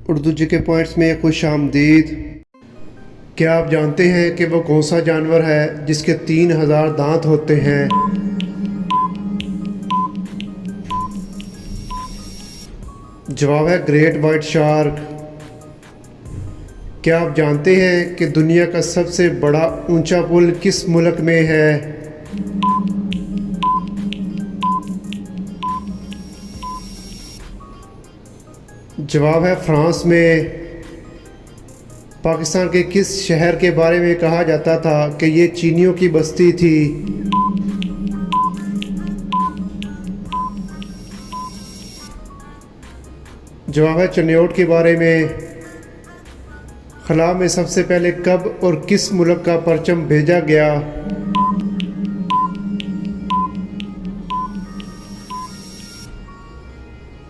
उर्दू जी के पॉइंट्स में खुश आमदीद। क्या आप जानते हैं कि वो कौन सा जानवर है जिसके 3000 दांत होते हैं? जवाब है ग्रेट वाइट शार्क। क्या आप जानते हैं कि दुनिया का सबसे बड़ा ऊंचा पुल किस मुल्क में है? जवाब है फ्रांस में। पाकिस्तान के किस शहर के बारे में कहा जाता था कि ये चीनियों की बस्ती थी? जवाब है चन्योट के बारे में। खला में सबसे पहले कब और किस मुल्क का परचम भेजा गया?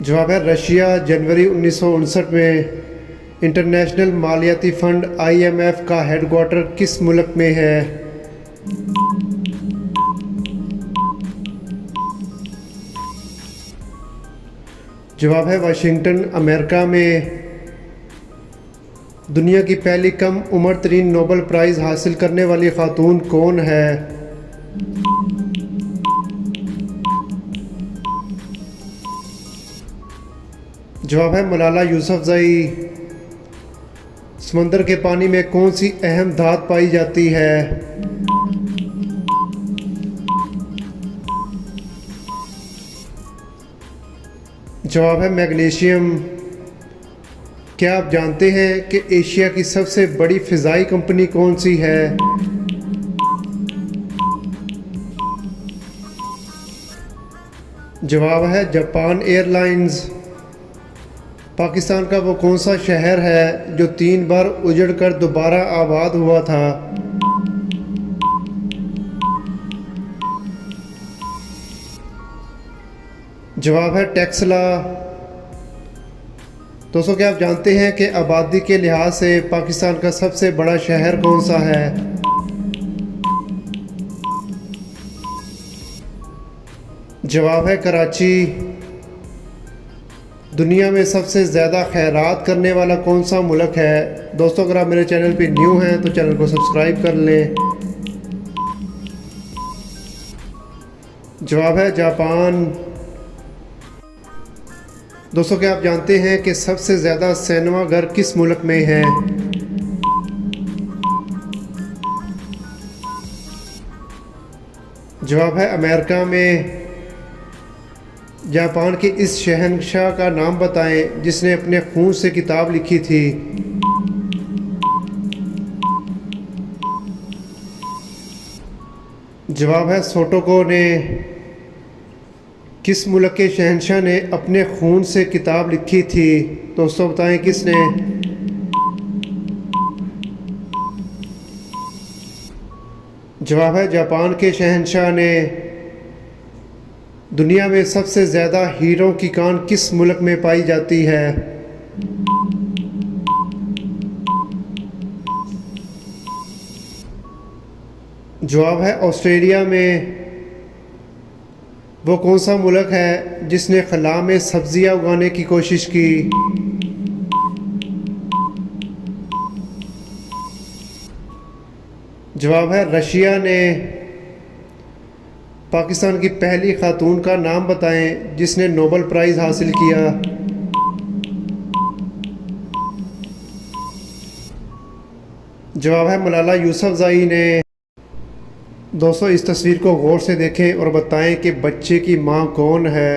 जवाब है रशिया। जनवरी 1959 में इंटरनेशनल मालियाती फ़ंड IMF का हेडक्वार्टर किस मुल्क में है? जवाब है वाशिंगटन, अमेरिका में। दुनिया की पहली कम उम्र तरीन नोबेल प्राइज़ हासिल करने वाली खातून कौन है? जवाब है मलाला यूसुफजई। समंदर के पानी में कौन सी अहम धात पाई जाती है? जवाब है मैग्नीशियम। क्या आप जानते हैं कि एशिया की सबसे बड़ी फ़िज़ाई कंपनी कौन सी है? जवाब है जापान एयरलाइंस। पाकिस्तान का वो कौन सा शहर है जो 3 बार उजड़कर दोबारा आबाद हुआ था? जवाब है टेक्सला। दोस्तों, क्या आप जानते हैं कि आबादी के लिहाज से पाकिस्तान का सबसे बड़ा शहर कौन सा है? जवाब है कराची। दुनिया में सबसे ज़्यादा खैरात करने वाला कौन सा मुल्क है? दोस्तों, अगर आप मेरे चैनल पे न्यू हैं तो चैनल को सब्सक्राइब कर लें। जवाब है जापान। दोस्तों, क्या आप जानते हैं कि सबसे ज़्यादा सिनेमा घर किस मुल्क में है? जवाब है अमेरिका में। जापान के इस शहंशाह का नाम बताएं जिसने अपने खून से किताब लिखी थी। जवाब है सोटोको ने। किस मुल्क के शहंशाह ने अपने खून से किताब लिखी थी? दोस्तों, बताएं किसने? जवाब है जापान के शहंशाह ने। दुनिया में सबसे ज़्यादा हीरों की कान किस मुल्क में पाई जाती है? जवाब है ऑस्ट्रेलिया में। वो कौन सा मुल्क है जिसने खला में सब्जियां उगाने की कोशिश की? जवाब है रशिया ने। पाकिस्तान की पहली खातून का नाम बताएं जिसने नोबेल प्राइज़ हासिल किया। जवाब है मलाला यूसुफजई ने। दोस्तों, इस तस्वीर को गौर से देखें और बताएं कि बच्चे की मां कौन है।